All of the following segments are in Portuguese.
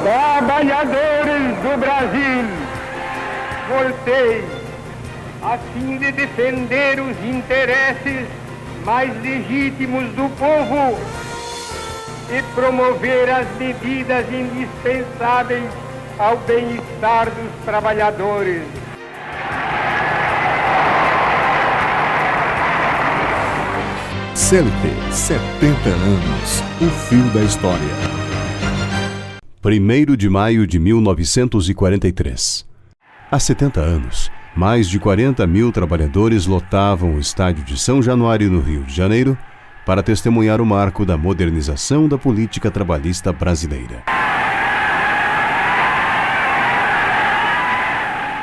Trabalhadores do Brasil, voltei a fim de defender os interesses mais legítimos do povo e promover as medidas indispensáveis ao bem-estar dos trabalhadores. CLT, 70 anos, o fio da história. 1º de maio de 1943. Há 70 anos, mais de 40 mil trabalhadores lotavam o estádio de São Januário, no Rio de Janeiro, para testemunhar o marco da modernização da política trabalhista brasileira.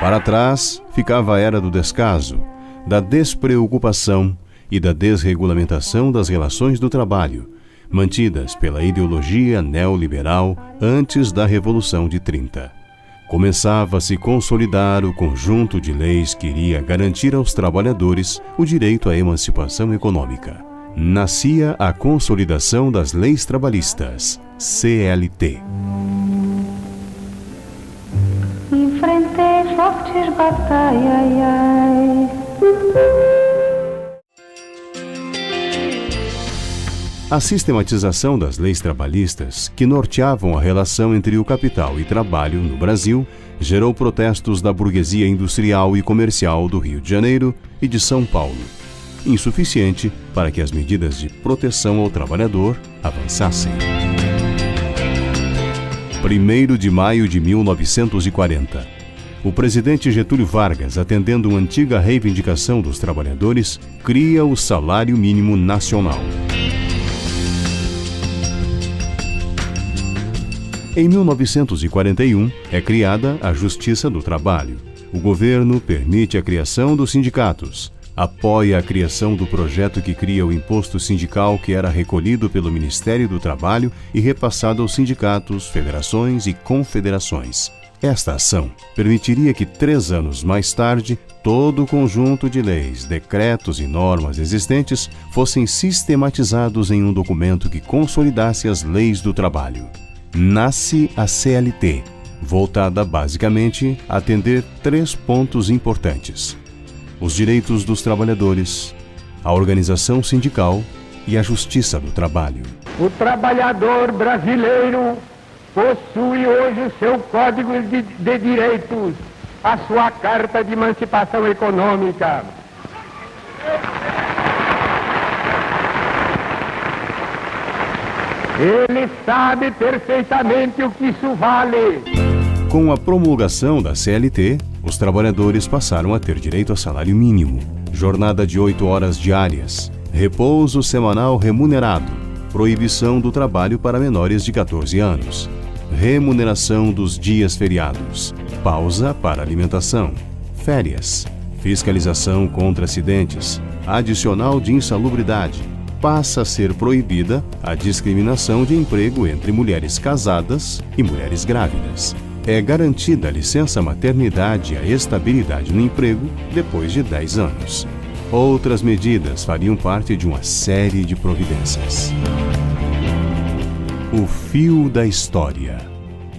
Para trás ficava a era do descaso, da despreocupação e da desregulamentação das relações do trabalho, mantidas pela ideologia neoliberal antes da Revolução de 30. Começava a se consolidar o conjunto de leis que iria garantir aos trabalhadores o direito à emancipação econômica. Nascia a Consolidação das Leis Trabalhistas, CLT. Enfrentei fortes batalhas. A sistematização das leis trabalhistas, que norteavam a relação entre o capital e trabalho no Brasil, gerou protestos da burguesia industrial e comercial do Rio de Janeiro e de São Paulo, insuficiente para que as medidas de proteção ao trabalhador avançassem. 1º de maio de 1940. O presidente Getúlio Vargas, atendendo uma antiga reivindicação dos trabalhadores, cria o Salário Mínimo Nacional. Em 1941, é criada a Justiça do Trabalho. O governo permite a criação dos sindicatos, apoia a criação do projeto que cria o imposto sindical, que era recolhido pelo Ministério do Trabalho e repassado aos sindicatos, federações e confederações. Esta ação permitiria que 3 anos mais tarde, todo o conjunto de leis, decretos e normas existentes fossem sistematizados em um documento que consolidasse as leis do trabalho. Nasce a CLT, voltada basicamente a atender 3 pontos importantes: os direitos dos trabalhadores, a organização sindical e a justiça do trabalho. O trabalhador brasileiro possui hoje o seu Código de Direitos, a sua Carta de Emancipação Econômica. Ele sabe perfeitamente o que isso vale. Com a promulgação da CLT, os trabalhadores passaram a ter direito a salário mínimo, jornada de 8 horas diárias, repouso semanal remunerado, proibição do trabalho para menores de 14 anos, remuneração dos dias feriados, pausa para alimentação, férias, fiscalização contra acidentes, adicional de insalubridade. Passa a ser proibida a discriminação de emprego entre mulheres casadas e mulheres grávidas. É garantida a licença maternidade e a estabilidade no emprego depois de 10 anos. Outras medidas fariam parte de uma série de providências. O fio da história.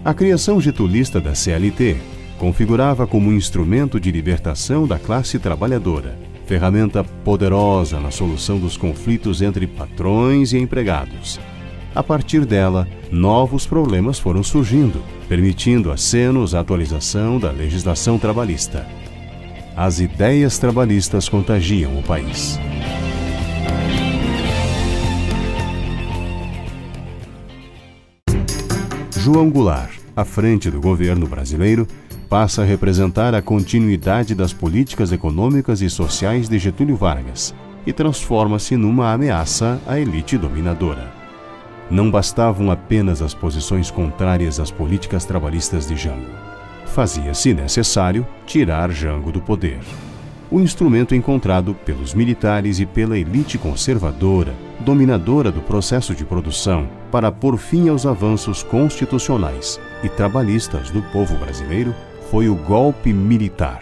A criação getulista da CLT configurava como um instrumento de libertação da classe trabalhadora, ferramenta poderosa na solução dos conflitos entre patrões e empregados. A partir dela, novos problemas foram surgindo, permitindo acenos à atualização da legislação trabalhista. As ideias trabalhistas contagiam o país. João Goulart, à frente do governo brasileiro, passa a representar a continuidade das políticas econômicas e sociais de Getúlio Vargas e transforma-se numa ameaça à elite dominadora. Não bastavam apenas as posições contrárias às políticas trabalhistas de Jango. Fazia-se necessário tirar Jango do poder. O instrumento encontrado pelos militares e pela elite conservadora, dominadora do processo de produção, para pôr fim aos avanços constitucionais e trabalhistas do povo brasileiro, foi o golpe militar.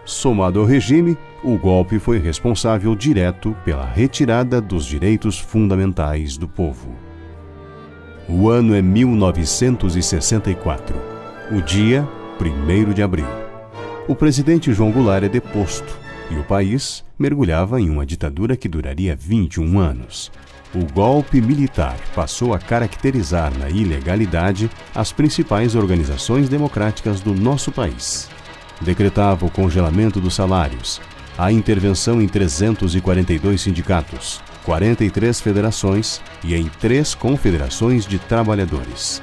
Somado ao regime, o golpe foi responsável direto pela retirada dos direitos fundamentais do povo. O ano é 1964. O dia, 1º de abril. O presidente João Goulart é deposto e o país mergulhava em uma ditadura que duraria 21 anos. O golpe militar passou a caracterizar na ilegalidade as principais organizações democráticas do nosso país. Decretava o congelamento dos salários, a intervenção em 342 sindicatos, 43 federações e em 3 confederações de trabalhadores.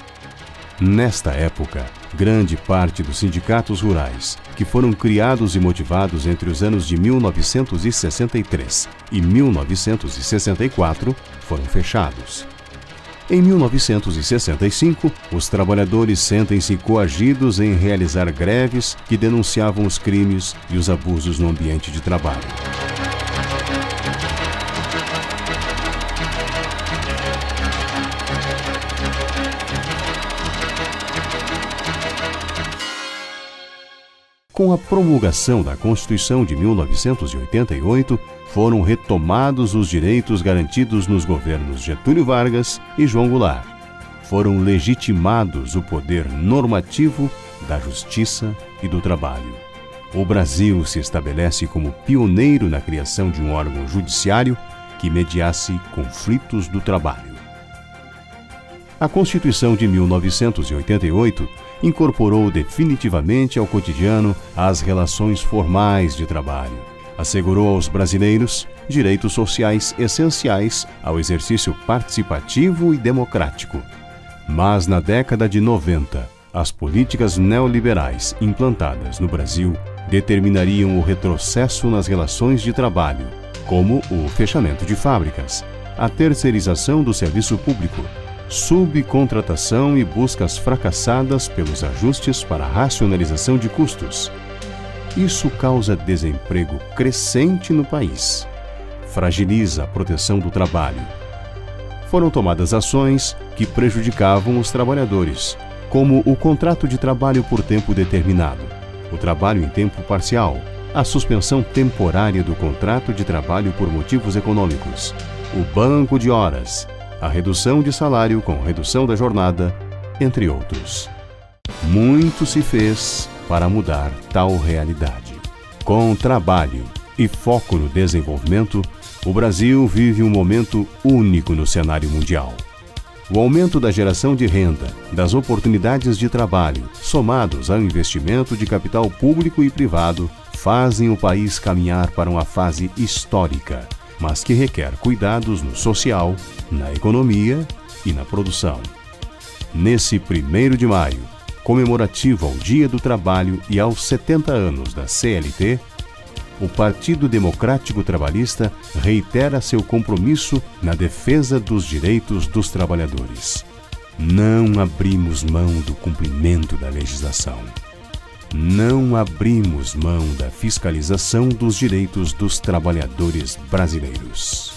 Nesta época, grande parte dos sindicatos rurais, que foram criados e motivados entre os anos de 1963 e 1964, foram fechados. Em 1965, os trabalhadores sentem-se coagidos em realizar greves que denunciavam os crimes e os abusos no ambiente de trabalho. Com a promulgação da Constituição de 1988, foram retomados os direitos garantidos nos governos Getúlio Vargas e João Goulart. Foram legitimados o poder normativo da justiça e do trabalho. O Brasil se estabelece como pioneiro na criação de um órgão judiciário que mediasse conflitos do trabalho. A Constituição de 1988 incorporou definitivamente ao cotidiano as relações formais de trabalho. Assegurou aos brasileiros direitos sociais essenciais ao exercício participativo e democrático. Mas na década de 90, as políticas neoliberais implantadas no Brasil determinariam o retrocesso nas relações de trabalho, como o fechamento de fábricas, a terceirização do serviço público, subcontratação e buscas fracassadas pelos ajustes para a racionalização de custos. Isso causa desemprego crescente no país, fragiliza a proteção do trabalho. Foram tomadas ações que prejudicavam os trabalhadores, como o contrato de trabalho por tempo determinado, o trabalho em tempo parcial, a suspensão temporária do contrato de trabalho por motivos econômicos, o banco de horas, a redução de salário com redução da jornada, entre outros. Muito se fez para mudar tal realidade. Com trabalho e foco no desenvolvimento, o Brasil vive um momento único no cenário mundial. O aumento da geração de renda, das oportunidades de trabalho, somados ao investimento de capital público e privado, fazem o país caminhar para uma fase histórica, mas que requer cuidados no social, na economia e na produção. Nesse 1º de maio, comemorativo ao Dia do Trabalho e aos 70 anos da CLT, o Partido Democrático Trabalhista reitera seu compromisso na defesa dos direitos dos trabalhadores. Não abrimos mão do cumprimento da legislação. Não abrimos mão da fiscalização dos direitos dos trabalhadores brasileiros.